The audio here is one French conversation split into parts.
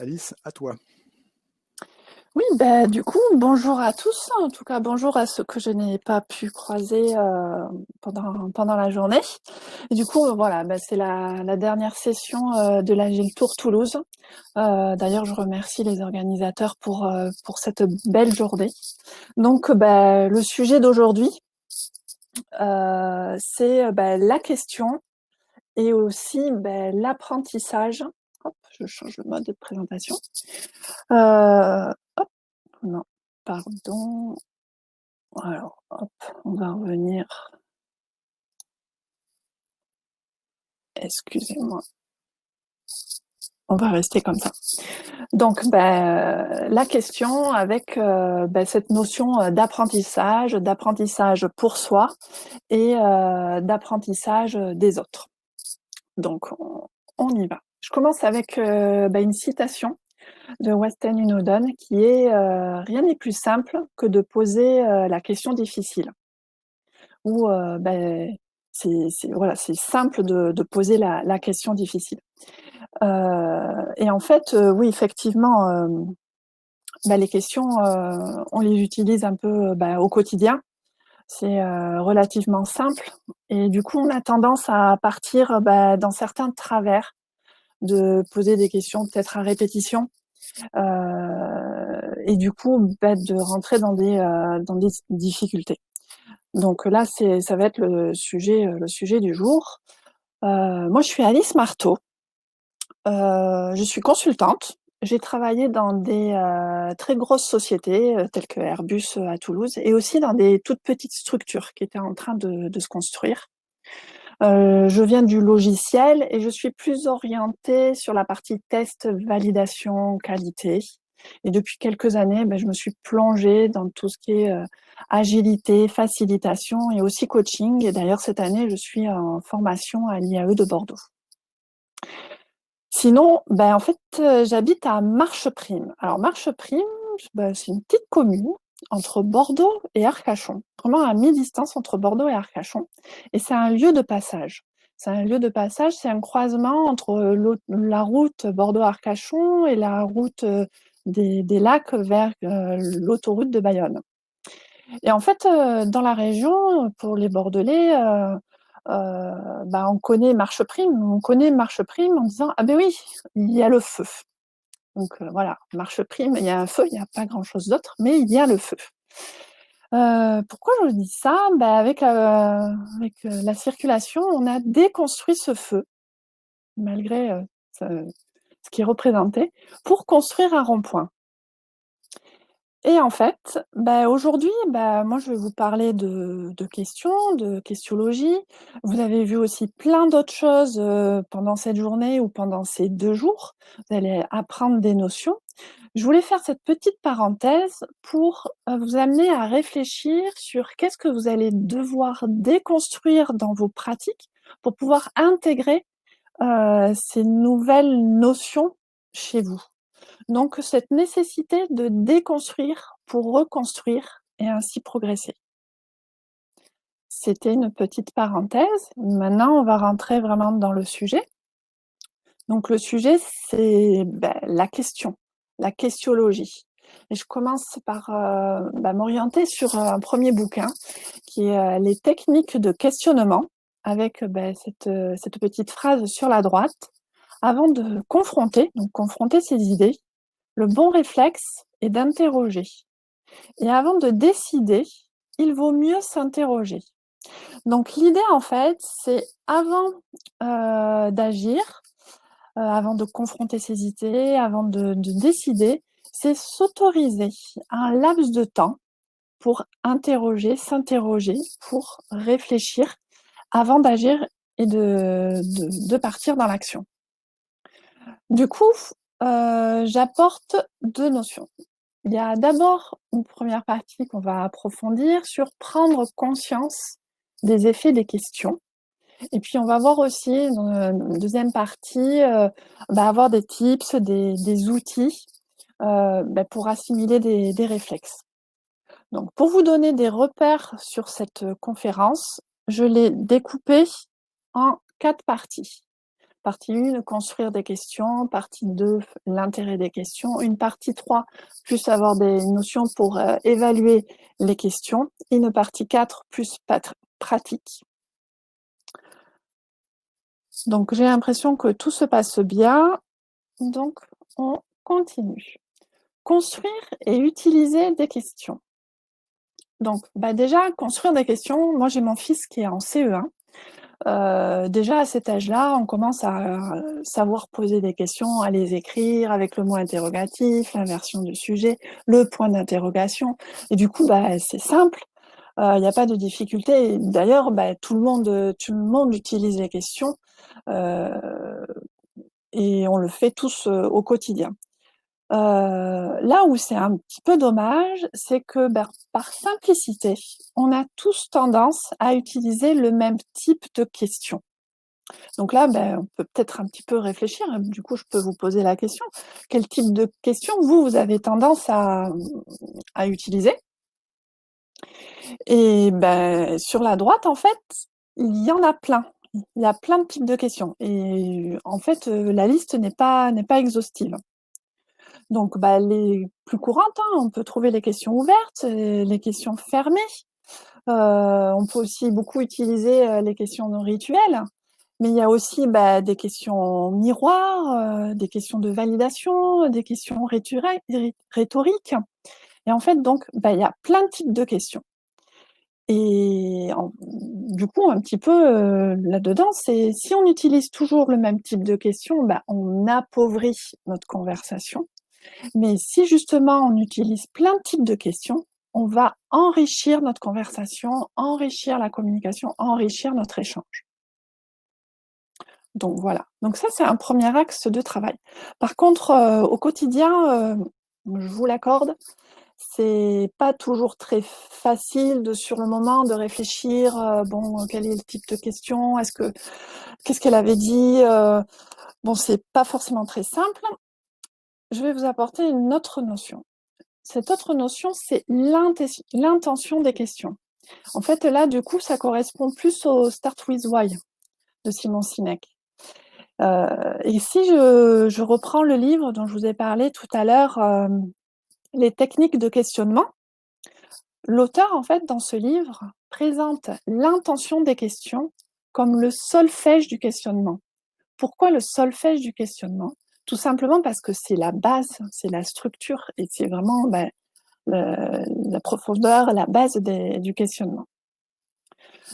Alice, à toi. Oui, bah, du coup, bonjour à tous. En tout cas, bonjour à ceux que je n'ai pas pu croiser pendant la journée. Et du coup, voilà, bah, c'est la dernière session de l'Agile Tour Toulouse. D'ailleurs, je remercie les organisateurs pour cette belle journée. Donc, bah, le sujet d'aujourd'hui, c'est bah, la question et aussi bah, l'apprentissage. Hop, je change le mode de présentation. Hop, non, pardon. Alors, hop, on va revenir. Excusez-moi. On va rester comme ça. Donc, la question avec cette notion d'apprentissage pour soi et d'apprentissage des autres. Donc, on y va. Je commence avec une citation de Weston Unodon qui est rien n'est plus simple que de poser la question difficile. Où c'est simple de poser la question difficile. Et en fait, oui, effectivement, les questions, on les utilise un peu au quotidien. C'est relativement simple. Et du coup, on a tendance à partir dans certains travers, de poser des questions peut-être à répétition. Et du coup, de rentrer dans des difficultés. Donc là, ça va être le sujet du jour. Moi, je suis Alice Marteau. Je suis consultante. J'ai travaillé dans des très grosses sociétés telles que Airbus à Toulouse et aussi dans des toutes petites structures qui étaient en train de se construire. Je viens du logiciel et je suis plus orientée sur la partie test, validation, qualité. Et depuis quelques années, je me suis plongée dans tout ce qui est agilité, facilitation et aussi coaching. Et d'ailleurs, cette année, je suis en formation à l'IAE de Bordeaux. Sinon, en fait, j'habite à Marcheprime. Alors Marcheprime, c'est une petite commune entre Bordeaux et Arcachon, vraiment à mi-distance entre Bordeaux et Arcachon. Et c'est un lieu de passage. C'est un lieu de passage, c'est un croisement entre la route Bordeaux-Arcachon et la route des lacs vers l'autoroute de Bayonne. Et en fait, dans la région, pour les Bordelais, on connaît Marcheprime en disant ah ben oui, il y a le feu. Donc voilà, Marcheprime, il y a un feu, il n'y a pas grand-chose d'autre, mais il y a le feu. Pourquoi je dis ça? Avec la circulation, on a déconstruit ce feu, malgré ce qui est représenté, pour construire un rond-point. Et en fait, aujourd'hui, moi, je vais vous parler de questions, de questiologie. Vous avez vu aussi plein d'autres choses pendant cette journée ou pendant ces 2 jours. Vous allez apprendre des notions. Je voulais faire cette petite parenthèse pour vous amener à réfléchir sur qu'est-ce que vous allez devoir déconstruire dans vos pratiques pour pouvoir intégrer ces nouvelles notions chez vous. Donc, cette nécessité de déconstruire pour reconstruire et ainsi progresser. C'était une petite parenthèse. Maintenant, on va rentrer vraiment dans le sujet. Donc, le sujet, c'est la question, la questiologie. Et je commence par m'orienter sur un premier bouquin qui est Les techniques de questionnement, avec cette petite phrase sur la droite. Avant de confronter ses idées, le bon réflexe est d'interroger. Et avant de décider, il vaut mieux s'interroger. Donc l'idée, en fait, c'est avant d'agir, avant de confronter ses idées, avant de décider, c'est s'autoriser un laps de temps pour s'interroger, pour réfléchir avant d'agir et de partir dans l'action. Du coup, j'apporte 2 notions. Il y a d'abord une première partie qu'on va approfondir sur prendre conscience des effets des questions. Et puis, on va voir aussi dans une deuxième partie, avoir des tips, des outils pour assimiler des réflexes. Donc, pour vous donner des repères sur cette conférence, je l'ai découpée en 4 parties. Partie 1, construire des questions. Partie 2, l'intérêt des questions. Une partie 3, plus avoir des notions pour évaluer les questions. Et une partie 4, plus pratique. Donc, j'ai l'impression que tout se passe bien. Donc, on continue. Construire et utiliser des questions. Donc, déjà, construire des questions, moi j'ai mon fils qui est en CE1. Déjà à cet âge-là, on commence à savoir poser des questions, à les écrire avec le mot interrogatif, l'inversion du sujet, le point d'interrogation. Et du coup, c'est simple, il n'y a pas de difficulté. D'ailleurs, tout le monde utilise les questions et on le fait tous au quotidien. Là où c'est un petit peu dommage, c'est que par simplicité, on a tous tendance à utiliser le même type de questions. Donc là, on peut peut-être un petit peu réfléchir. Du coup, je peux vous poser la question. Quel type de questions, vous avez tendance à utiliser? Et sur la droite, en fait, il y en a plein. Il y a plein de types de questions. Et en fait, la liste n'est pas exhaustive. Donc, les plus courantes, on peut trouver les questions ouvertes, les questions fermées. On peut aussi beaucoup utiliser les questions non rituelles. Mais il y a aussi des questions miroirs, des questions de validation, des questions rhétoriques. Et en fait, donc, il y a plein de types de questions. Et du coup, un petit peu là-dedans, c'est si on utilise toujours le même type de questions, on appauvrit notre conversation. Mais si justement on utilise plein de types de questions, on va enrichir notre conversation, enrichir la communication, enrichir notre échange. Donc voilà. Donc ça, c'est un premier axe de travail. Par contre, au quotidien, je vous l'accorde, c'est pas toujours très facile sur le moment de réfléchir, quel est le type de question? Qu'est-ce qu'elle avait dit? C'est pas forcément très simple. Je vais vous apporter une autre notion. Cette autre notion, c'est l'intention des questions. En fait, là, du coup, ça correspond plus au Start with Why de Simon Sinek. Et si je reprends le livre dont je vous ai parlé tout à l'heure, Les techniques de questionnement, l'auteur, en fait, dans ce livre, présente l'intention des questions comme le solfège du questionnement. Pourquoi le solfège du questionnement? Tout simplement parce que c'est la base, c'est la structure et c'est vraiment la profondeur, la base du questionnement.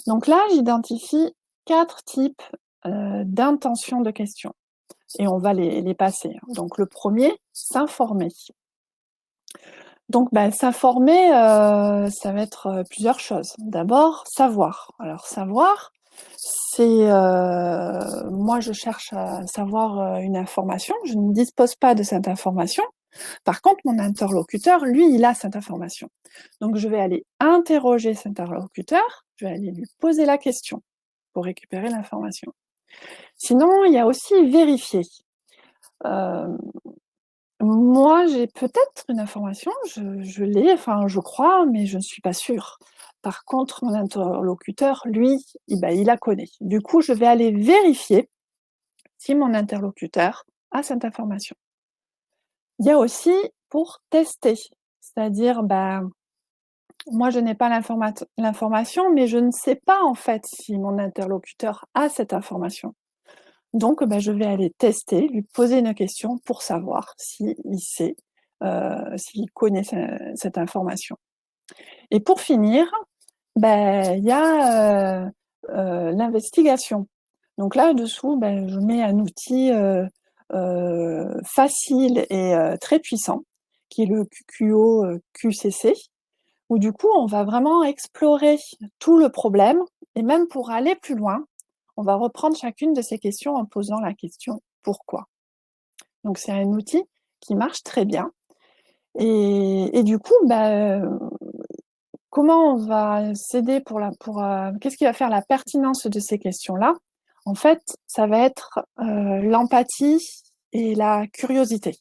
Donc là, j'identifie 4 types d'intentions de questions et on va les passer. Donc le premier, s'informer. Donc s'informer, ça va être plusieurs choses. D'abord, savoir. Alors savoir, c'est moi je cherche à savoir une information, je ne dispose pas de cette information. Par contre, mon interlocuteur, lui, il a cette information. Donc, je vais aller interroger cet interlocuteur, je vais aller lui poser la question pour récupérer l'information. Sinon, il y a aussi vérifier. Moi, j'ai peut-être une information, je l'ai, je crois, mais je ne suis pas sûre. Par contre, mon interlocuteur, lui, il la connaît. Du coup, je vais aller vérifier si mon interlocuteur a cette information. Il y a aussi pour tester, c'est-à-dire, moi, je n'ai pas l'information, mais je ne sais pas, en fait, si mon interlocuteur a cette information. Donc, je vais aller tester, lui poser une question pour savoir s'il sait, s'il connaît cette information. Et pour finir, il y a l'investigation. Donc là-dessous, je mets un outil facile et très puissant, qui est le QQO QCC, où du coup, on va vraiment explorer tout le problème, et même pour aller plus loin, on va reprendre chacune de ces questions en posant la question « Pourquoi ?» Donc c'est un outil qui marche très bien. Et du coup, comment on va s'aider qu'est-ce qui va faire la pertinence de ces questions-là? En fait, ça va être l'empathie et la curiosité.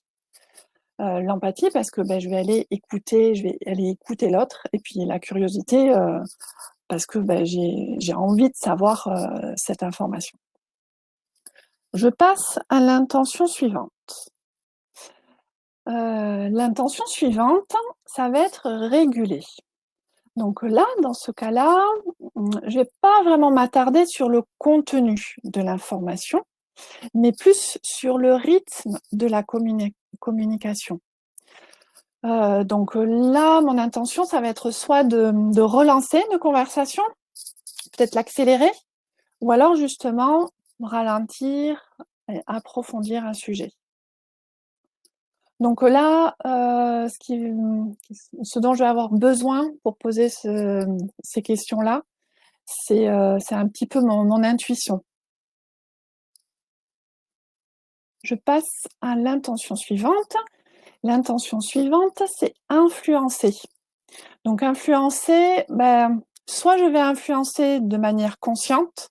L'empathie parce que je vais aller écouter l'autre, et puis la curiosité parce que j'ai envie de savoir cette information. Je passe à l'intention suivante. L'intention suivante, ça va être réguler. Donc là, dans ce cas-là, je vais pas vraiment m'attarder sur le contenu de l'information, mais plus sur le rythme de la communication. Donc là, mon intention, ça va être soit de relancer une conversation, peut-être l'accélérer, ou alors justement ralentir et approfondir un sujet. Donc là, ce dont je vais avoir besoin pour poser ces questions-là, c'est un petit peu mon intuition. Je passe à l'intention suivante. L'intention suivante, c'est influencer. Donc influencer, soit je vais influencer de manière consciente,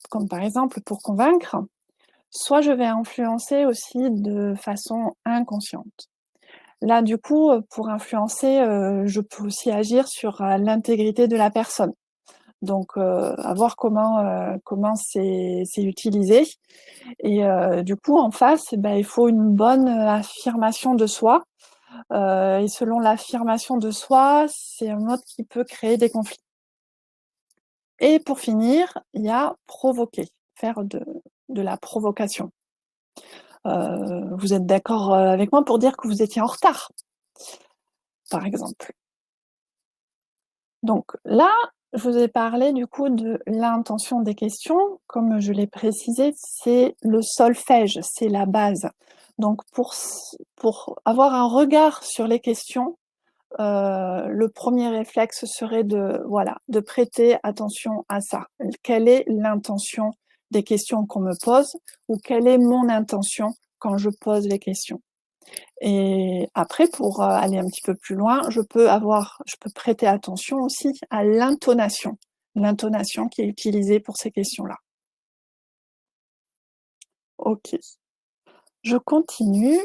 comme par exemple pour convaincre, soit je vais influencer aussi de façon inconsciente. Là, du coup, pour influencer, je peux aussi agir sur l'intégrité de la personne. Donc, à voir comment c'est utilisé. Et du coup, en face, il faut une bonne affirmation de soi. Et selon l'affirmation de soi, c'est un mode qui peut créer des conflits. Et pour finir, il y a provoquer, faire de la provocation. Vous êtes d'accord avec moi pour dire que vous étiez en retard, par exemple. Donc là, je vous ai parlé du coup de l'intention des questions. Comme je l'ai précisé, c'est le solfège, c'est la base. Donc pour avoir un regard sur les questions, le premier réflexe serait de prêter attention à ça. Quelle est l'intention des questions qu'on me pose, ou quelle est mon intention quand je pose les questions? Et après, pour aller un petit peu plus loin, je peux prêter attention aussi à l'intonation qui est utilisée pour ces questions-là. Ok. Je continue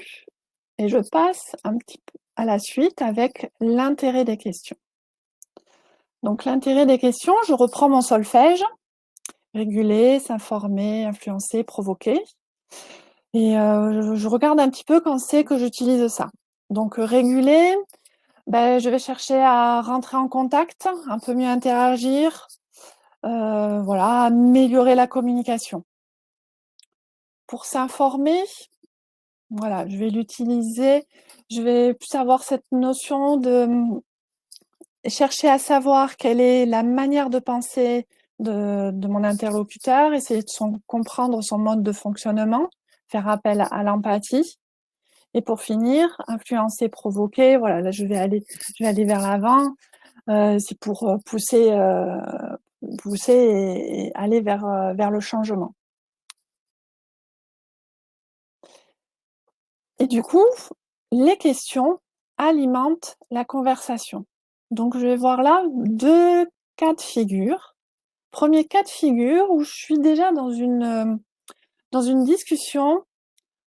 et je passe un petit peu à la suite avec l'intérêt des questions. Donc l'intérêt des questions, je reprends mon solfège, réguler, s'informer, influencer, provoquer. Et je regarde un petit peu quand c'est que j'utilise ça. Donc réguler, je vais chercher à rentrer en contact, un peu mieux interagir, voilà, améliorer la communication. Pour s'informer, voilà, je vais l'utiliser, je vais plus avoir cette notion de chercher à savoir quelle est la manière de penser de mon interlocuteur, essayer de comprendre son mode de fonctionnement, faire appel à l'empathie. Et pour finir, influencer, provoquer, voilà, là je vais aller vers l'avant, c'est pour pousser et aller vers le changement. Et du coup, les questions alimentent la conversation. Donc je vais voir là 2 cas de figure. Premier cas de figure où je suis déjà dans une discussion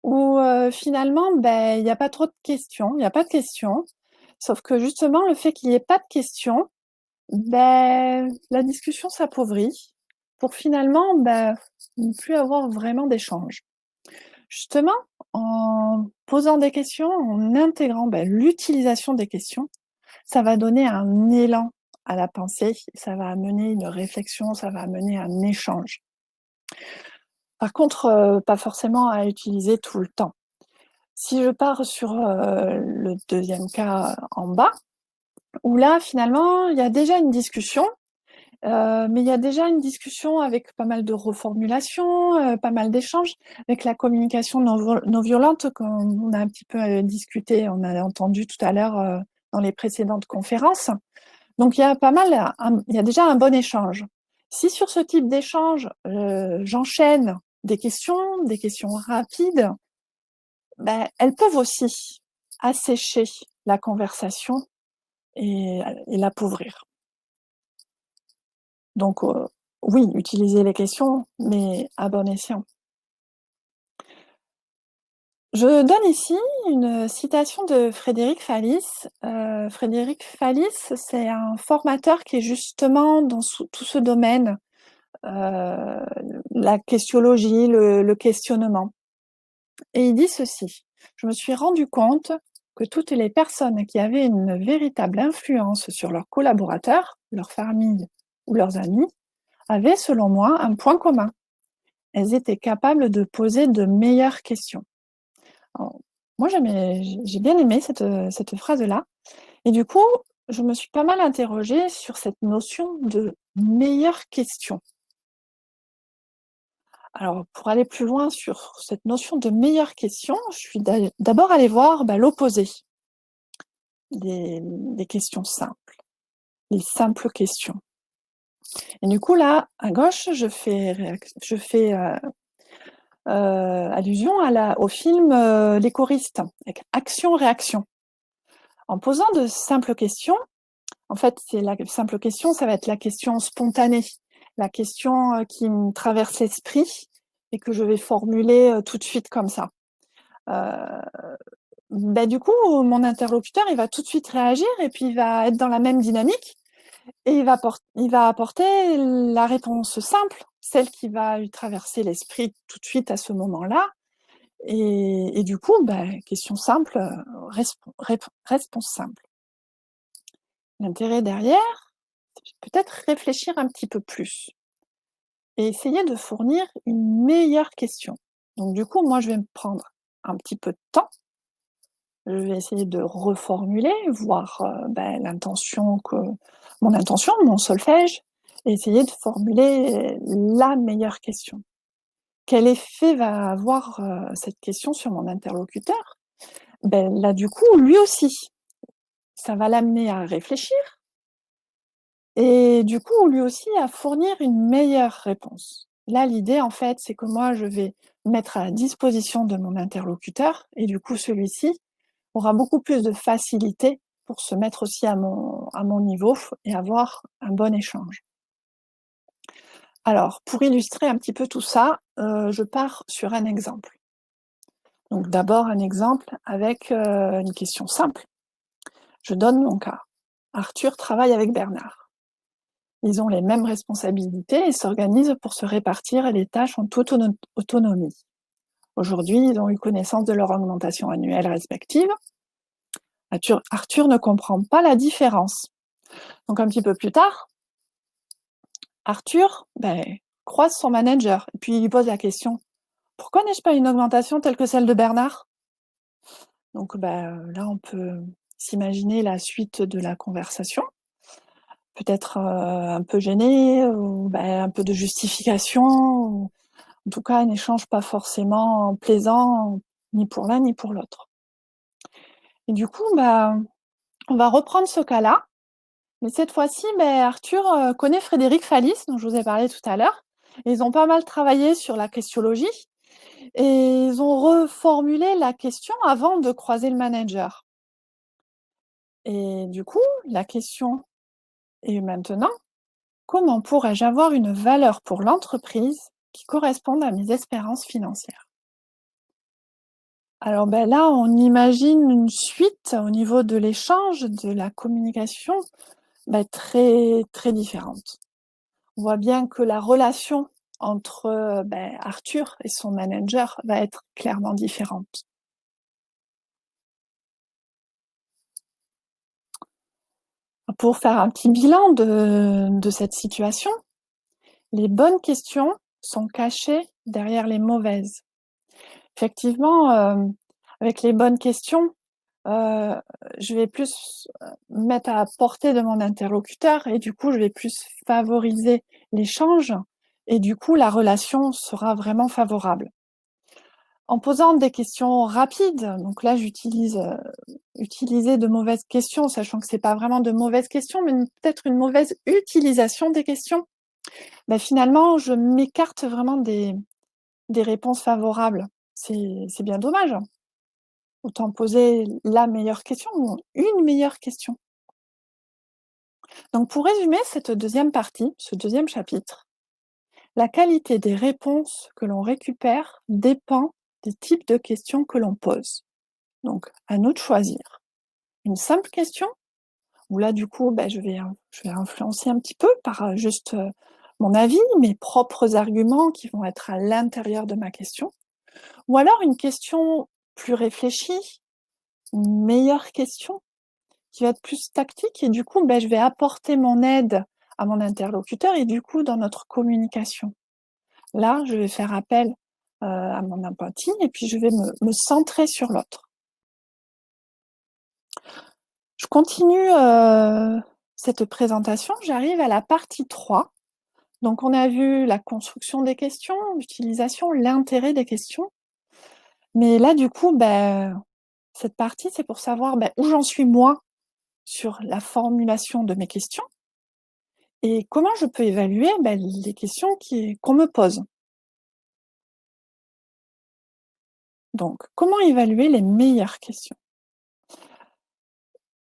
où, finalement, il y a pas trop de questions, il y a pas de questions. Sauf que justement, le fait qu'il y ait pas de questions, la discussion s'appauvrit pour finalement, ne plus avoir vraiment d'échange. Justement, en posant des questions, en intégrant, l'utilisation des questions, ça va donner un élan à la pensée, ça va amener une réflexion, ça va amener un échange. Par contre, pas forcément à utiliser tout le temps. Si je pars sur, le deuxième cas en bas, où là, finalement, il y a déjà une discussion, mais il y a déjà une discussion avec pas mal de reformulations, pas mal d'échanges, avec la communication non violente qu'on a un petit peu discuté, on a entendu tout à l'heure dans les précédentes conférences. Donc il y a déjà un bon échange. Si sur ce type d'échange, j'enchaîne des questions rapides, elles peuvent aussi assécher la conversation et l'appauvrir. Donc oui, utiliser les questions, mais à bon escient. Je donne ici une citation de Frédéric Fallis. Frédéric Fallis, c'est un formateur qui est justement dans tout ce domaine, la questiologie, le questionnement. Et il dit ceci: je me suis rendu compte que toutes les personnes qui avaient une véritable influence sur leurs collaborateurs, leur famille ou leurs amis, avaient, selon moi, un point commun. Elles étaient capables de poser de meilleures questions. Alors, moi, j'ai bien aimé cette phrase-là. Et du coup, je me suis pas mal interrogée sur cette notion de meilleure question. Alors, pour aller plus loin sur cette notion de meilleure question, je suis d'abord allée voir l'opposé des questions simples, les simples questions. Et du coup, là, à gauche, je fais allusion au film Les choristes, avec action-réaction. En posant de simples questions, en fait, c'est la simple question, ça va être la question spontanée, la question qui me traverse l'esprit et que je vais formuler tout de suite comme ça. Du coup, mon interlocuteur, il va tout de suite réagir et puis il va être dans la même dynamique et il va apporter la réponse simple, celle qui va lui traverser l'esprit tout de suite à ce moment-là. Et du coup, question simple, réponse simple. L'intérêt derrière, c'est peut-être réfléchir un petit peu plus et essayer de fournir une meilleure question. Donc du coup, moi, je vais me prendre un petit peu de temps. Je vais essayer de reformuler, voir mon intention, mon solfège, et essayer de formuler la meilleure question. Quel effet va avoir cette question sur mon interlocuteur? Là, du coup, lui aussi, ça va l'amener à réfléchir et du coup, lui aussi, à fournir une meilleure réponse. Là, l'idée, en fait, c'est que moi, je vais mettre à la disposition de mon interlocuteur et du coup, celui-ci aura beaucoup plus de facilité pour se mettre aussi à mon niveau et avoir un bon échange. Alors, pour illustrer un petit peu tout ça, je pars sur un exemple. Donc d'abord un exemple avec une question simple. Je donne mon cas. Arthur travaille avec Bernard. Ils ont les mêmes responsabilités et s'organisent pour se répartir les tâches en toute autonomie. Aujourd'hui, ils ont eu connaissance de leur augmentation annuelle respective. Arthur ne comprend pas la différence. Donc un petit peu plus tard, Arthur croise son manager et puis il lui pose la question: pourquoi n'ai-je pas une augmentation telle que celle de Bernard? Donc là, on peut s'imaginer la suite de la conversation. Peut-être un peu gêné, ou un peu de justification, ou en tout cas un échange pas forcément plaisant, ni pour l'un ni pour l'autre. Et du coup, on va reprendre ce cas-là, mais cette fois-ci, Arthur connaît Frédéric Fallis, dont je vous ai parlé tout à l'heure. Ils ont pas mal travaillé sur la questiologie et ils ont reformulé la question avant de croiser le manager. Et du coup, la question est maintenant: comment pourrais-je avoir une valeur pour l'entreprise qui corresponde à mes espérances financières? Alors là, on imagine une suite au niveau de l'échange, de la communication, très, très différente. On voit bien que la relation entre Arthur et son manager va être clairement différente. Pour faire un petit bilan de cette situation, les bonnes questions sont cachées derrière les mauvaises. Effectivement, avec les bonnes questions, je vais plus mettre à la portée de mon interlocuteur et du coup, je vais plus favoriser l'échange et du coup, la relation sera vraiment favorable. En posant des questions rapides, donc là, utiliser de mauvaises questions, sachant que c'est pas vraiment de mauvaises questions, mais peut-être une mauvaise utilisation des questions. Finalement, je m'écarte vraiment des réponses favorables. C'est bien dommage. Autant poser la meilleure question ou une meilleure question. Donc pour résumer cette deuxième partie, ce deuxième chapitre, la qualité des réponses que l'on récupère dépend des types de questions que l'on pose. Donc à nous de choisir. Une simple question, où là du coup je vais influencer un petit peu par juste mon avis, mes propres arguments qui vont être à l'intérieur de ma question, ou alors une question plus réfléchie, une meilleure question qui va être plus tactique et du coup, je vais apporter mon aide à mon interlocuteur et du coup, dans notre communication. Là, je vais faire appel à mon empathie et puis je vais me centrer sur l'autre. Je continue cette présentation, j'arrive à la partie 3. Donc on a vu la construction des questions, l'utilisation, l'intérêt des questions. Mais là, du coup, cette partie, c'est pour savoir où j'en suis moi sur la formulation de mes questions et comment je peux évaluer les questions qu'on me pose. Donc, comment évaluer les meilleures questions?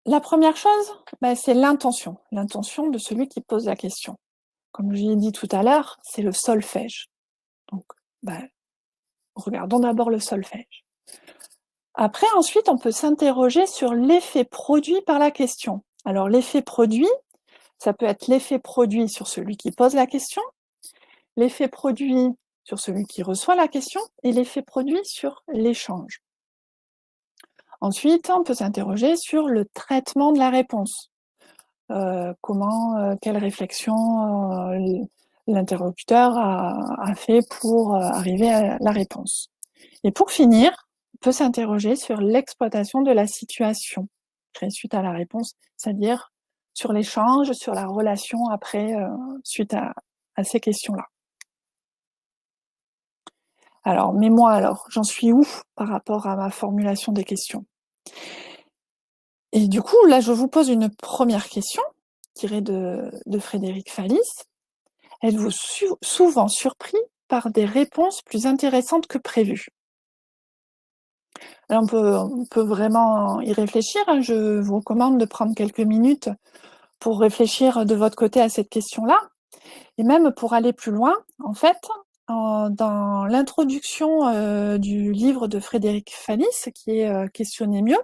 La première chose, c'est l'intention de celui qui pose la question. Comme je l'ai dit tout à l'heure, c'est le solfège. Donc, regardons d'abord le solfège. Après, ensuite, on peut s'interroger sur l'effet produit par la question. Alors, l'effet produit, ça peut être l'effet produit sur celui qui pose la question, l'effet produit sur celui qui reçoit la question et l'effet produit sur l'échange. Ensuite, on peut s'interroger sur le traitement de la réponse. Quelle réflexion l'interlocuteur a fait pour arriver à la réponse. Et pour finir, on peut s'interroger sur l'exploitation de la situation créée suite à la réponse, c'est-à-dire sur l'échange, sur la relation après, suite à ces questions-là. Alors, mais moi, j'en suis où par rapport à ma formulation des questions? Et du coup, là, je vous pose une première question, tirée de Frédéric Fallis. Êtes-vous souvent surpris par des réponses plus intéressantes que prévues? Là, on peut vraiment y réfléchir, hein. Je vous recommande de prendre quelques minutes pour réfléchir de votre côté à cette question-là. Et même pour aller plus loin, en fait, dans l'introduction du livre de Frédéric Fallis, qui est Questionner mieux,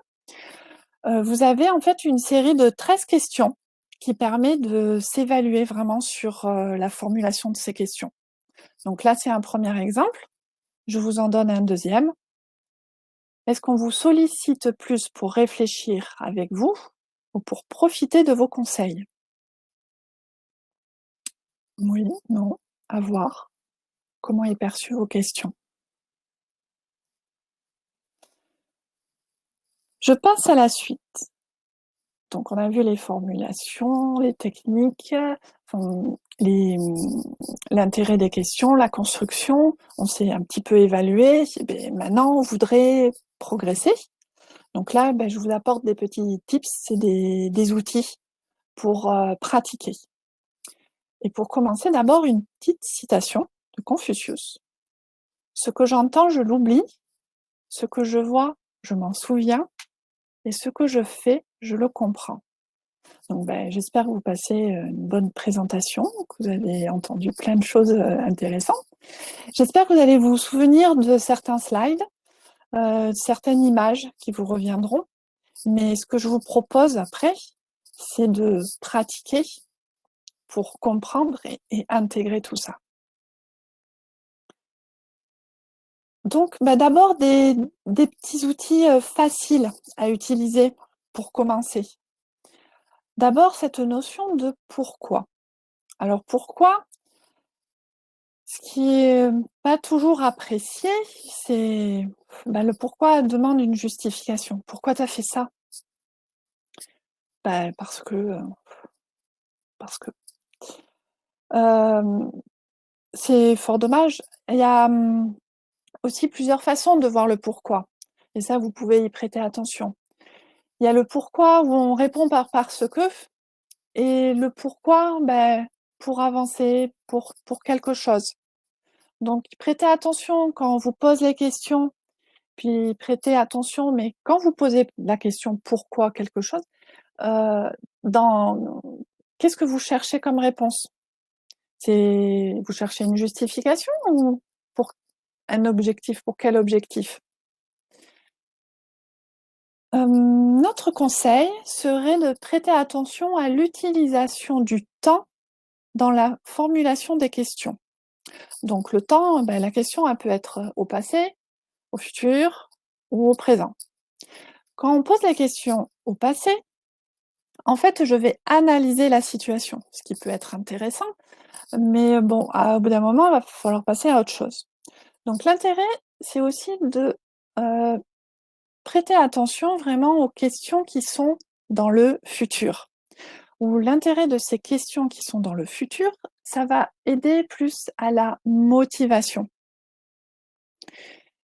vous avez en fait une série de 13 questions qui permet de s'évaluer vraiment sur la formulation de ces questions. Donc là, c'est un premier exemple. Je vous en donne un deuxième. Est-ce qu'on vous sollicite plus pour réfléchir avec vous ou pour profiter de vos conseils? Oui, non, à voir. Comment est perçue vos questions? Je passe à la suite. Donc, on a vu les formulations, les techniques, l'intérêt des questions, la construction. On s'est un petit peu évalué. Maintenant, on voudrait progresser. Donc là, je vous apporte des petits tips et des outils pour pratiquer. Et pour commencer, d'abord, une petite citation de Confucius. Ce que j'entends, je l'oublie. Ce que je vois, je m'en souviens. Et ce que je fais, je le comprends. Donc, j'espère que vous passez une bonne présentation, que vous avez entendu plein de choses intéressantes. J'espère que vous allez vous souvenir de certains slides, certaines images qui vous reviendront. Mais ce que je vous propose après, c'est de pratiquer pour comprendre et intégrer tout ça. Donc, d'abord, des petits outils faciles à utiliser pour commencer. D'abord, cette notion de pourquoi. Alors, pourquoi? Ce qui est pas toujours apprécié, c'est le pourquoi demande une justification. Pourquoi tu as fait ça? Parce que, parce que. C'est fort dommage. Il y a aussi plusieurs façons de voir le pourquoi. Et ça, vous pouvez y prêter attention. Il y a le pourquoi où on répond par parce que, et le pourquoi pour avancer, pour quelque chose. Donc, prêtez attention quand on vous pose les questions, puis prêtez attention, mais quand vous posez la question pourquoi quelque chose, qu'est-ce que vous cherchez comme réponse? Vous cherchez une justification ou pour un objectif? Pour quel objectif? Notre conseil serait de prêter attention à l'utilisation du temps dans la formulation des questions. Donc le temps, la question, elle peut être au passé, au futur ou au présent. Quand on pose la question au passé, en fait, je vais analyser la situation, ce qui peut être intéressant, mais bon, au bout d'un moment, il va falloir passer à autre chose. Donc l'intérêt, c'est aussi de, prêter attention vraiment aux questions qui sont dans le futur. Ou l'intérêt de ces questions qui sont dans le futur, ça va aider plus à la motivation.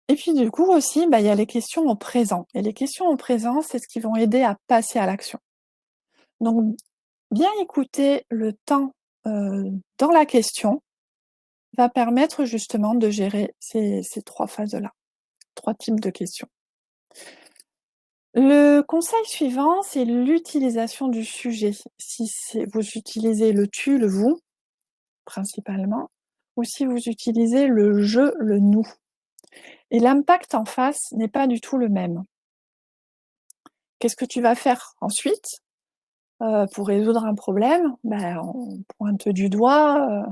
Et puis du coup aussi, il y a les questions au présent. Et les questions au présent, c'est ce qui vont aider à passer à l'action. Donc, bien écouter le temps dans la question va permettre justement de gérer ces 3 phases-là, 3 types de questions. Le conseil suivant, c'est l'utilisation du sujet. Si vous utilisez le tu, le vous, principalement, ou si vous utilisez le je, le nous. Et l'impact en face n'est pas du tout le même. Qu'est-ce que tu vas faire ensuite pour résoudre un problème? On pointe du doigt,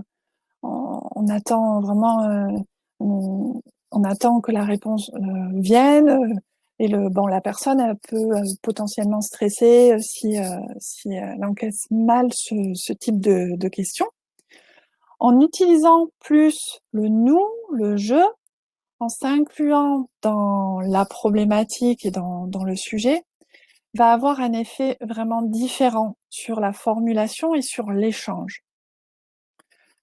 on attend vraiment, on attend que la réponse vienne, et la personne elle peut potentiellement stresser si elle encaisse mal ce type de questions. En utilisant plus le nous, le je, en s'incluant dans la problématique et dans le sujet, va avoir un effet vraiment différent sur la formulation et sur l'échange.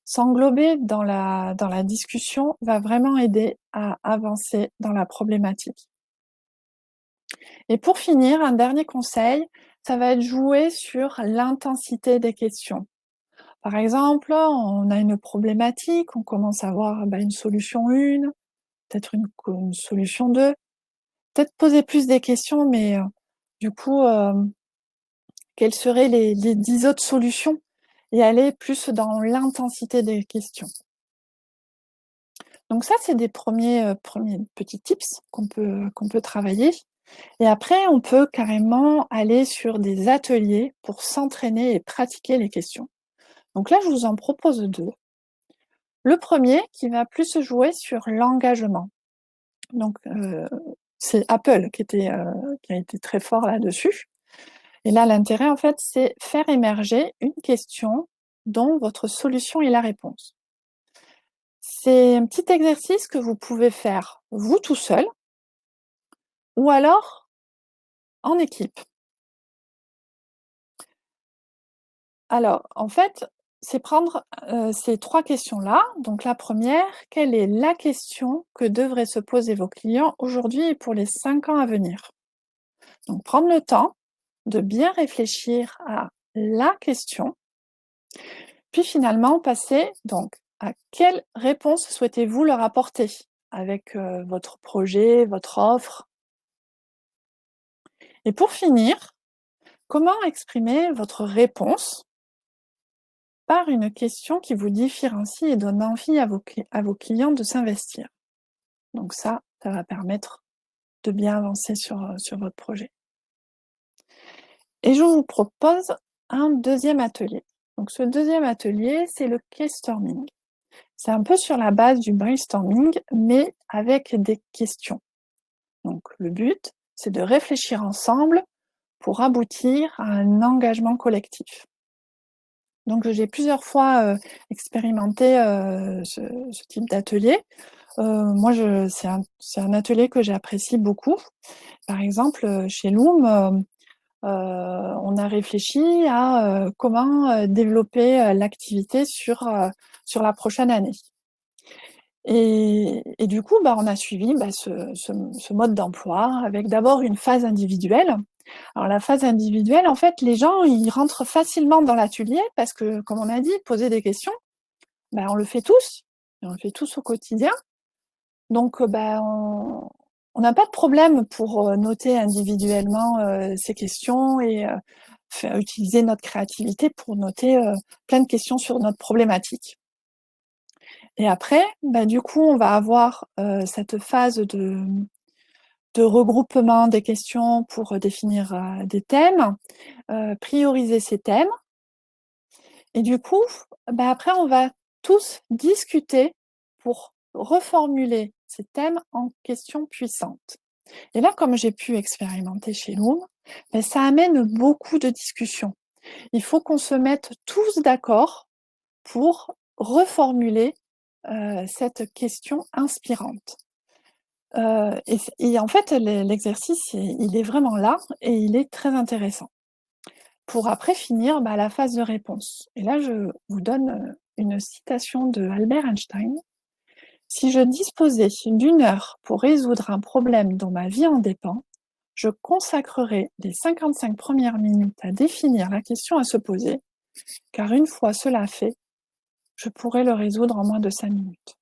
S'englober dans la discussion va vraiment aider à avancer dans la problématique. Et pour finir, un dernier conseil, ça va être jouer sur l'intensité des questions. Par exemple, on a une problématique, on commence à avoir une solution 1, peut-être une solution 2, peut-être poser plus des questions, mais du coup, quelles seraient les 10 autres solutions? Et aller plus dans l'intensité des questions. Donc ça, c'est des premiers petits tips qu'on peut travailler. Et après, on peut carrément aller sur des ateliers pour s'entraîner et pratiquer les questions. Donc là, je vous en propose 2. Le premier qui va plus se jouer sur l'engagement. Donc c'est Apple qui a été très fort là-dessus. Et là, l'intérêt, en fait, c'est faire émerger une question dont votre solution est la réponse. C'est un petit exercice que vous pouvez faire vous tout seul ou alors en équipe. Alors, en fait, c'est prendre ces 3 questions-là. Donc la première, quelle est la question que devraient se poser vos clients aujourd'hui et pour les 5 ans à venir? Donc prendre le temps de bien réfléchir à la question, puis finalement passer donc à quelle réponse souhaitez-vous leur apporter avec votre projet, votre offre? Et pour finir, comment exprimer votre réponse par une question qui vous différencie et donne envie à vos clients de s'investir? Donc ça va permettre de bien avancer sur votre projet. Et je vous propose un deuxième atelier. Donc ce deuxième atelier, c'est le case storming. C'est un peu sur la base du brainstorming, mais avec des questions. Donc le but, c'est de réfléchir ensemble pour aboutir à un engagement collectif. Donc j'ai plusieurs fois expérimenté ce type d'atelier. Moi, c'est un atelier que j'apprécie beaucoup. Par exemple, chez Loom, on a réfléchi à comment développer l'activité sur la prochaine année. Et du coup, on a suivi ce mode d'emploi avec d'abord une phase individuelle. Alors la phase individuelle, en fait, les gens, ils rentrent facilement dans l'atelier parce que, comme on a dit, poser des questions, on le fait tous, et on le fait tous au quotidien. Donc on n'a pas de problème pour noter individuellement ces questions et utiliser notre créativité pour noter plein de questions sur notre problématique. Et après, du coup, on va avoir cette phase de regroupement des questions pour définir des thèmes, prioriser ces thèmes. Et du coup, après, on va tous discuter pour reformuler ces thèmes en questions puissantes. Et là, comme j'ai pu expérimenter chez Loom, ça amène beaucoup de discussions. Il faut qu'on se mette tous d'accord pour reformuler cette question inspirante. Et en fait, l'exercice, il est vraiment là et il est très intéressant. Pour après finir la phase de réponse. Et là, je vous donne une citation de Albert Einstein. Si je disposais d'une heure pour résoudre un problème dont ma vie en dépend, je consacrerai les 55 premières minutes à définir la question à se poser, car une fois cela fait, je pourrai le résoudre en moins de 5 minutes.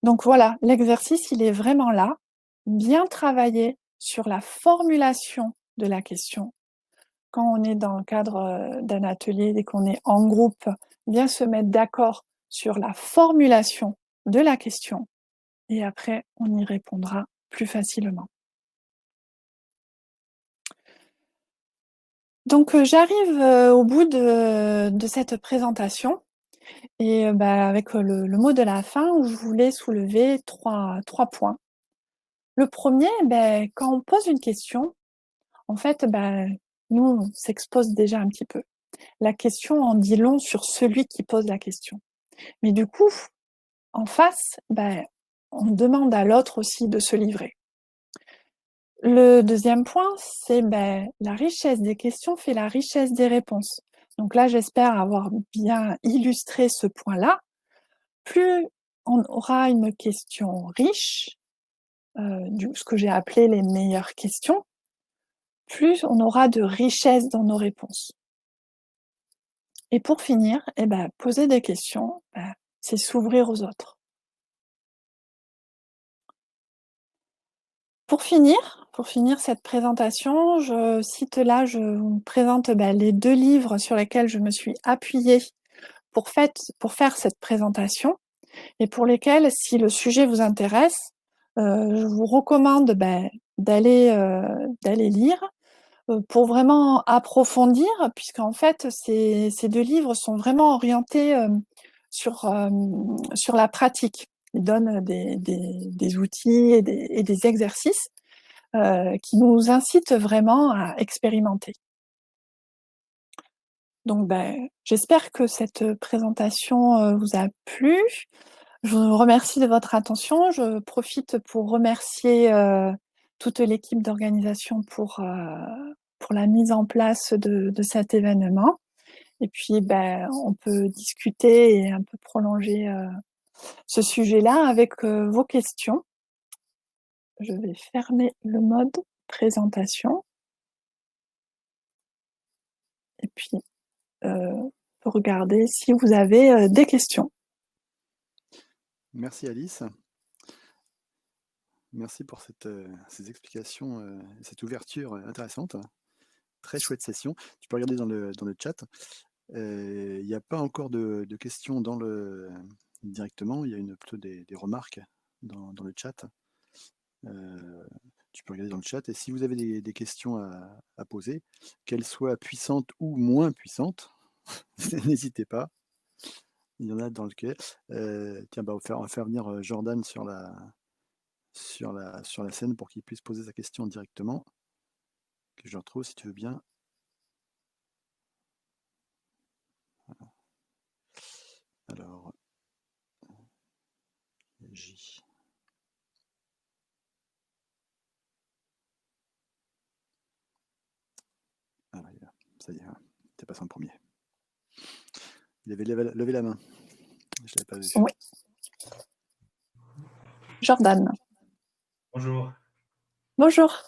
Donc voilà, l'exercice, il est vraiment là. Bien travailler sur la formulation de la question. Quand on est dans le cadre d'un atelier et qu'on est en groupe, bien se mettre d'accord sur la formulation de la question et après, on y répondra plus facilement. Donc, j'arrive au bout de cette présentation et avec le mot de la fin où je voulais soulever trois points. Le premier, quand on pose une question, en fait, nous, on s'expose déjà un petit peu. La question en dit long sur celui qui pose la question. Mais du coup, en face, on demande à l'autre aussi de se livrer. Le deuxième point, c'est la richesse des questions fait la richesse des réponses. Donc là, j'espère avoir bien illustré ce point-là. Plus on aura une question riche, ce que j'ai appelé les meilleures questions, plus on aura de richesse dans nos réponses. Et pour finir, poser des questions, c'est s'ouvrir aux autres. Pour finir cette présentation, je vous présente les 2 livres sur lesquels je me suis appuyée pour faire cette présentation et pour lesquels, si le sujet vous intéresse, je vous recommande d'aller lire pour vraiment approfondir, puisqu'en fait, ces 2 livres sont vraiment orientés sur la pratique. Ils donnent des outils et des exercices qui nous incitent vraiment à expérimenter. Donc, j'espère que cette présentation vous a plu. Je vous remercie de votre attention. Je profite pour remercier toute l'équipe d'organisation pour la mise en place de cet événement. Et puis, on peut discuter et un peu prolonger ce sujet-là avec vos questions. Je vais fermer le mode présentation. Et puis, regarder si vous avez des questions. Merci Alice. Merci pour ces explications, cette ouverture intéressante. Très chouette session. Tu peux regarder dans le chat. Il n'y a pas encore de questions directement. Il y a plutôt des remarques dans le chat. Tu peux regarder dans le chat. Et si vous avez des questions à poser, qu'elles soient puissantes ou moins puissantes, n'hésitez pas. Il y en a dans le quai. Tiens, on va faire venir Jordan sur la scène pour qu'il puisse poser sa question directement. Que je retrouve si tu veux bien. Voilà. Alors, J. Ah, ça y est, t'es passé en premier. Il avait levé la main. Je l'avais pas vu. Oui. Jordan. Bonjour. Bonjour.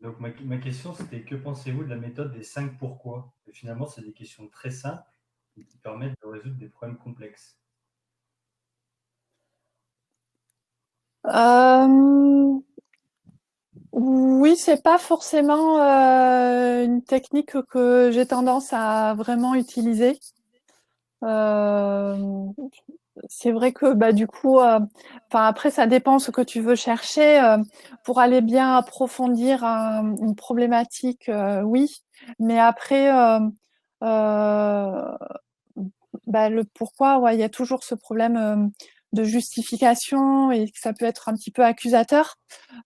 Donc ma question, c'était que pensez-vous de la méthode des 5 pourquoi? Et finalement, c'est des questions très simples et qui permettent de résoudre des problèmes complexes. Oui, c'est pas forcément une technique que j'ai tendance à vraiment utiliser. C'est vrai que du coup, après ça dépend ce que tu veux chercher. Pour aller bien approfondir une problématique, oui. Mais après, Le pourquoi, ouais, il y a toujours ce problème de justification et que ça peut être un petit peu accusateur.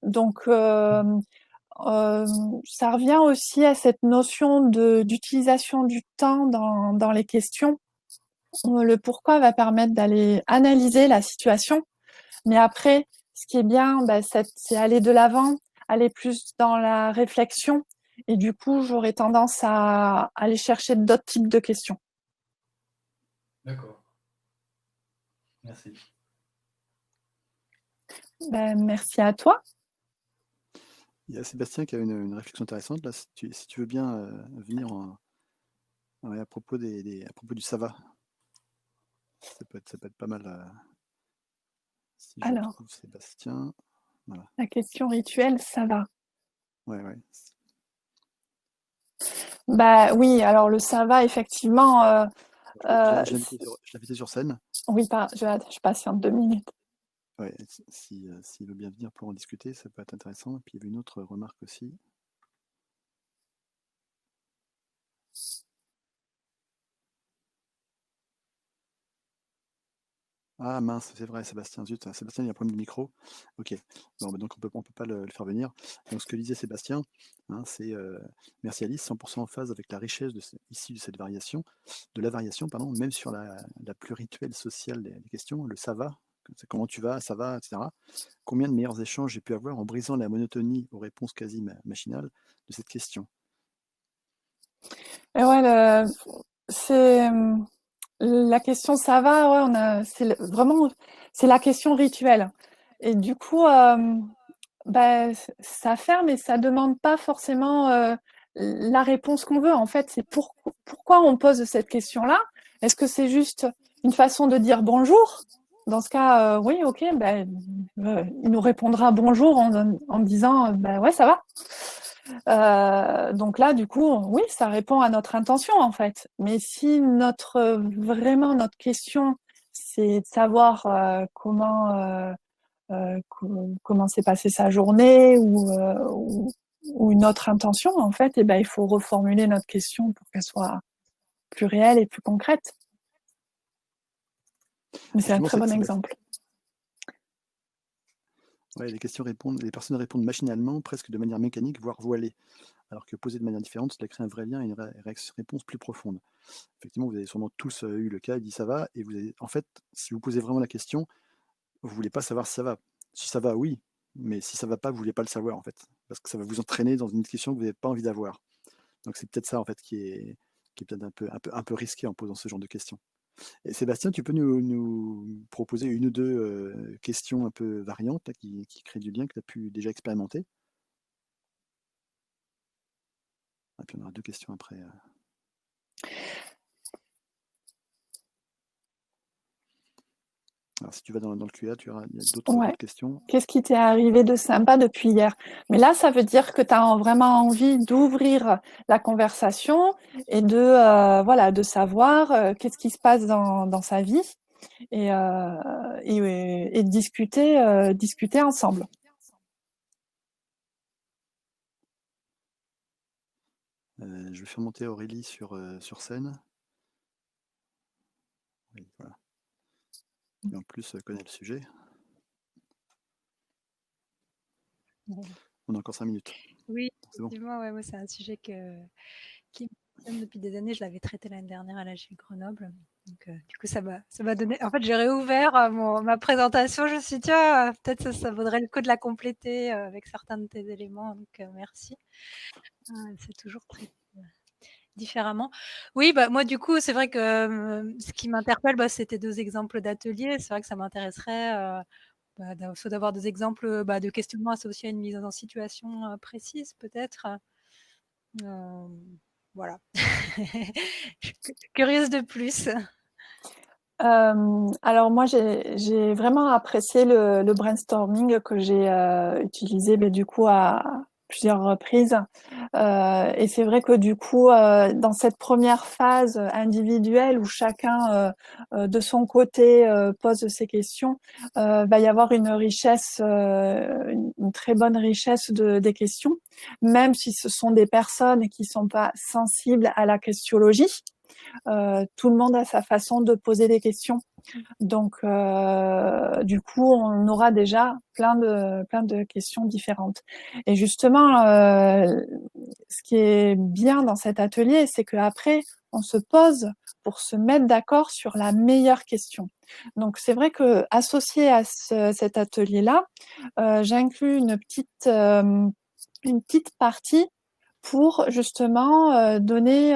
Donc, ça revient aussi à cette notion d'utilisation du temps dans les questions. Le pourquoi va permettre d'aller analyser la situation, mais après, ce qui est bien, c'est aller de l'avant, aller plus dans la réflexion, et du coup, j'aurais tendance à aller chercher d'autres types de questions. D'accord. Merci. Merci à toi. Il y a Sébastien qui a une réflexion intéressante. Là, si tu veux bien venir à propos à propos du Sava. Ça peut être pas mal. Si je Alors, trouve Sébastien. Voilà. la question rituelle, ça va. Ouais. Oui, alors le ça va, effectivement. Je l'invitais sur scène. Oui, je patiente 2 minutes. Ouais, s'il veut bien venir pour en discuter, ça peut être intéressant. Et puis il y avait une autre remarque aussi. Ah mince, c'est vrai, Sébastien, zut, Sébastien, il y a un problème de micro. Ok, bon, donc on peut pas le faire venir. Donc ce que disait Sébastien, hein, c'est merci Alice, 100% en phase avec la richesse issue de cette variation, pardon, même sur la plus rituelle sociale des questions, le ça va, c'est comment tu vas, ça va, etc. Combien de meilleurs échanges j'ai pu avoir en brisant la monotonie aux réponses quasi machinales de cette question. Et ouais, c'est la question ça va, ouais, vraiment, c'est la question rituelle. Et du coup, ça ferme et ça demande pas forcément la réponse qu'on veut. En fait, c'est pourquoi on pose cette question-là. Est-ce que c'est juste une façon de dire bonjour? Dans ce cas, oui, ok, il nous répondra bonjour en disant ouais, ça va. Donc là, du coup, oui, ça répond à notre intention, en fait. Mais si vraiment notre question, c'est de savoir comment s'est passée sa journée ou une autre intention, en fait, il faut reformuler notre question pour qu'elle soit plus réelle et plus concrète. Mais c'est un très bon exemple. Ouais, les personnes répondent machinalement, presque de manière mécanique, voire voilée. Alors que posé de manière différente, cela crée un vrai lien et une réponse plus profonde. Effectivement, vous avez sûrement tous eu le cas, il dit ça va, et en fait, si vous posez vraiment la question, vous voulez pas savoir si ça va. Si ça va, oui, mais si ça va pas, vous voulez pas le savoir en fait, parce que ça va vous entraîner dans une question que vous n'avez pas envie d'avoir. Donc c'est peut-être ça en fait qui est peut-être un peu risqué en posant ce genre de questions. Et Sébastien, tu peux nous proposer une ou deux questions un peu variantes là, qui créent du lien que tu as pu déjà expérimenter? Et puis on aura deux questions après. Alors si tu vas dans le QA, il y a d'autres questions. Qu'est-ce qui t'est arrivé de sympa depuis hier? Mais là, ça veut dire que tu as vraiment envie d'ouvrir la conversation et de savoir qu'est-ce qui se passe dans sa vie et discuter ensemble. Je vais faire monter Aurélie sur scène. Oui, voilà. Et en plus, connaît le sujet. On a encore 5 minutes. Oui, effectivement, ouais, moi, c'est un sujet qui me passionne depuis des années. Je l'avais traité l'année dernière à la GU Grenoble. Donc, du coup, ça m'a donné. En fait, j'ai réouvert ma présentation. Je me suis dit, tiens, peut-être ça vaudrait le coup de la compléter avec certains de tes éléments. Donc, merci. C'est toujours très différemment. Oui, moi, du coup, c'est vrai que ce qui m'interpelle, c'était 2 exemples d'ateliers. C'est vrai que ça m'intéresserait soit d'avoir des exemples de questionnements associés à une mise en situation précise, peut-être. Voilà. Je suis curieuse de plus. Alors moi, j'ai vraiment apprécié le brainstorming que j'ai utilisé du coup à plusieurs reprises. Et c'est vrai que du coup, dans cette première phase individuelle où chacun de son côté pose ses questions, va y avoir une richesse, une très bonne richesse des questions, même si ce sont des personnes qui sont pas sensibles à la questiologie. Tout le monde a sa façon de poser des questions. Donc, du coup, on aura déjà plein de questions différentes. Et justement, ce qui est bien dans cet atelier, c'est qu'après, on se pose pour se mettre d'accord sur la meilleure question. Donc, c'est vrai que associé à cet atelier-là, j'inclus une petite partie pour justement donner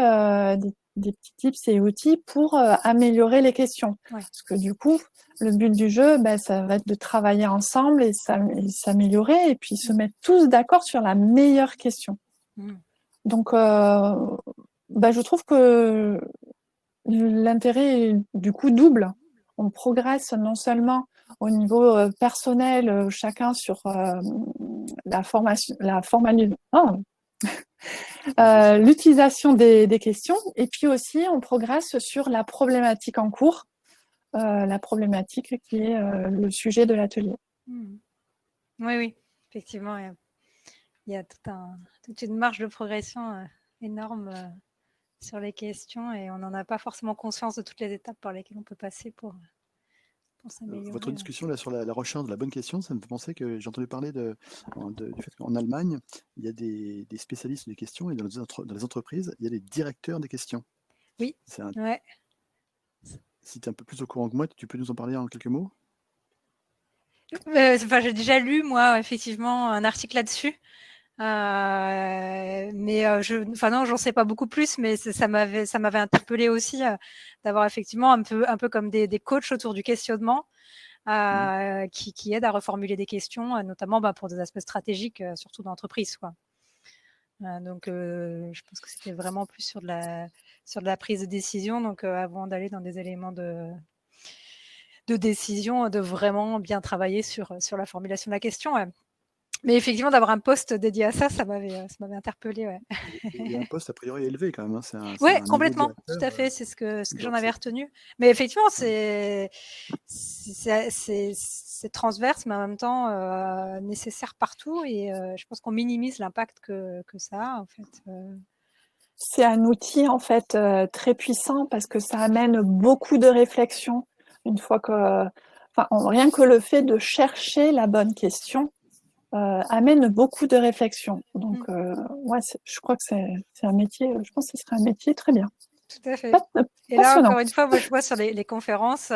des petits tips et outils pour améliorer les questions. Ouais. Parce que du coup, le but du jeu, ça va être de travailler ensemble et s'améliorer et puis se mettre tous d'accord sur la meilleure question. Donc, je trouve que l'intérêt est du coup double. On progresse non seulement au niveau personnel, chacun sur l'utilisation des questions, et puis aussi on progresse sur la problématique en cours, la problématique qui est le sujet de l'atelier. Oui, effectivement, il y a toute une marge de progression énorme sur les questions et on n'en a pas forcément conscience de toutes les étapes par lesquelles on peut passer pour s'améliorer. Votre discussion là sur la recherche de la bonne question, ça me fait penser que j'ai entendu parler du fait qu'en Allemagne, il y a des spécialistes des questions et dans les entreprises, il y a des directeurs des questions. Oui, ouais. Si tu es un peu plus au courant que moi, tu peux nous en parler en quelques mots? J'ai déjà lu, moi, effectivement, un article là-dessus. Mais non, j'en sais pas beaucoup plus, mais ça m'avait interpellé aussi d'avoir effectivement un peu comme des coachs autour du questionnement qui aident à reformuler des questions, notamment pour des aspects stratégiques, surtout d'entreprise, quoi. Donc, je pense que c'était vraiment plus sur de la prise de décision. Donc, avant d'aller dans des éléments de décision, de vraiment bien travailler sur la formulation de la question. Ouais. Mais effectivement, d'avoir un poste dédié à ça m'avait interpellé. Ouais. Il y a un poste a priori élevé quand même. Oui, complètement, tout à fait. C'est ce que j'en avais retenu. Mais effectivement, c'est transverse, mais en même temps nécessaire partout. Et je pense qu'on minimise l'impact que ça a, en fait. C'est un outil, en fait, très puissant parce que ça amène beaucoup de réflexion. Une fois que, rien que le fait de chercher la bonne question amène beaucoup de réflexion. Donc, je crois que c'est un métier, je pense que ce serait un métier très bien. Tout à fait. Et là, encore une fois, moi, je vois sur les conférences,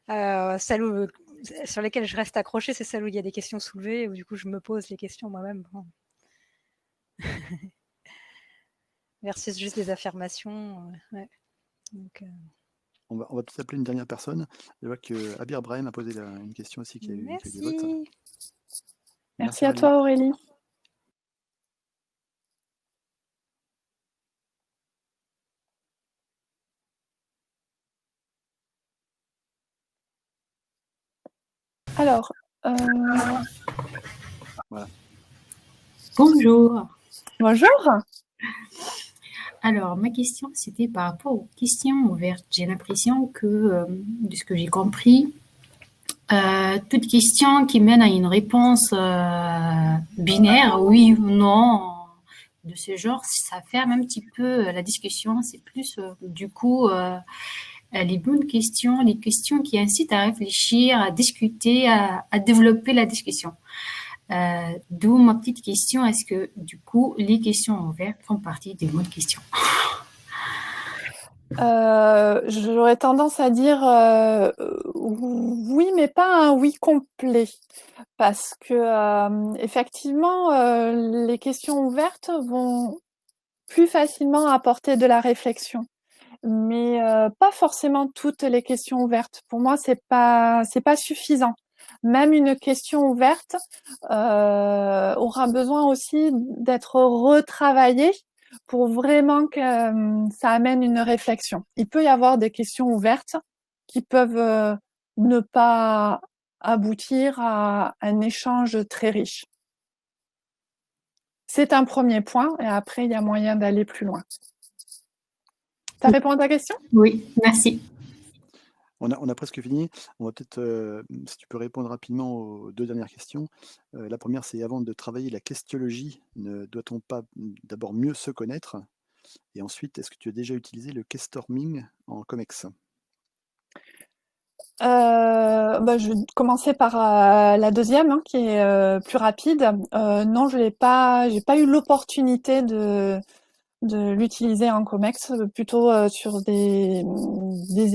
celles sur lesquelles je reste accrochée, c'est celles où il y a des questions soulevées, où du coup, je me pose les questions moi-même. Bon. Versus juste des affirmations. Ouais. Donc, on va peut-être appeler une dernière personne. Je vois que Abir Brahim a posé une question aussi qui a eu des votes. Merci à toi, Aurélie. Alors, voilà. Bonjour. Bonjour. Alors, ma question, c'était par rapport aux questions ouvertes. J'ai l'impression que, de ce que j'ai compris, toute question qui mène à une réponse binaire, oui ou non, de ce genre, ça ferme un petit peu la discussion. C'est plus, du coup, les bonnes questions, les questions qui incitent à réfléchir, à discuter, à développer la discussion. D'où ma petite question, est-ce que du coup les questions ouvertes font partie des bonnes questions? J'aurais tendance à dire oui, mais pas un oui complet. Parce que effectivement, les questions ouvertes vont plus facilement apporter de la réflexion. Mais pas forcément toutes les questions ouvertes. Pour moi, c'est pas suffisant. Même une question ouverte aura besoin aussi d'être retravaillée pour vraiment que ça amène une réflexion. Il peut y avoir des questions ouvertes qui peuvent ne pas aboutir à un échange très riche. c'est un premier point et après, il y a moyen d'aller plus loin. Ça répond à ta question? Oui, merci. On a presque fini. On va peut-être, si tu peux répondre rapidement aux 2 dernières questions. La première, c'est avant de travailler la questiologie, ne doit-on pas, d'abord mieux se connaître? Et ensuite, est-ce que tu as déjà utilisé le questorming en COMEX? Je vais commencer par la deuxième, hein, qui est plus rapide. Non, j'ai pas eu l'opportunité de l'utiliser en COMEX, plutôt sur des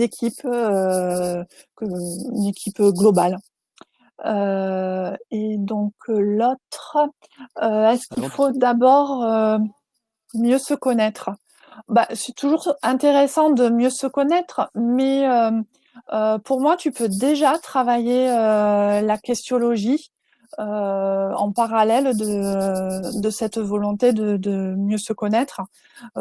équipes, une équipe globale. Et donc l'autre, est-ce qu'il Avant de faut d'abord mieux se connaître? C'est toujours intéressant de mieux se connaître, mais pour moi, tu peux déjà travailler la questiologie en parallèle de cette volonté de mieux se connaître,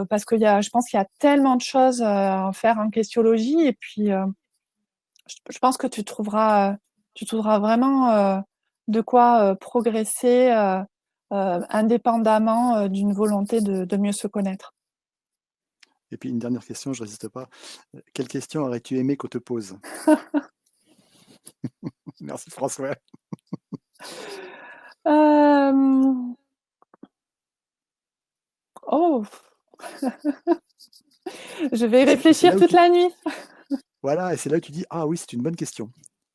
parce je pense qu'il y a tellement de choses à faire en questiologie, et puis je pense que tu trouveras vraiment de quoi progresser indépendamment d'une volonté de mieux se connaître. Et puis une dernière question, je résiste pas. Quelle question aurais-tu aimé qu'on te pose? Merci François. Hem, oh! Je vais y Et c'est réfléchir là où toute tu la nuit. voilà, et c'est là où tu dis: «Ah oui, c'est une bonne question»,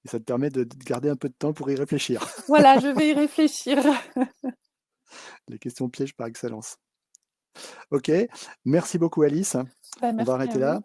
et ça te permet de garder un peu de temps pour y réfléchir. Voilà, je vais y réfléchir. Les questions pièges par excellence. OK, merci beaucoup Alice. On va Merci à arrêter vous. là.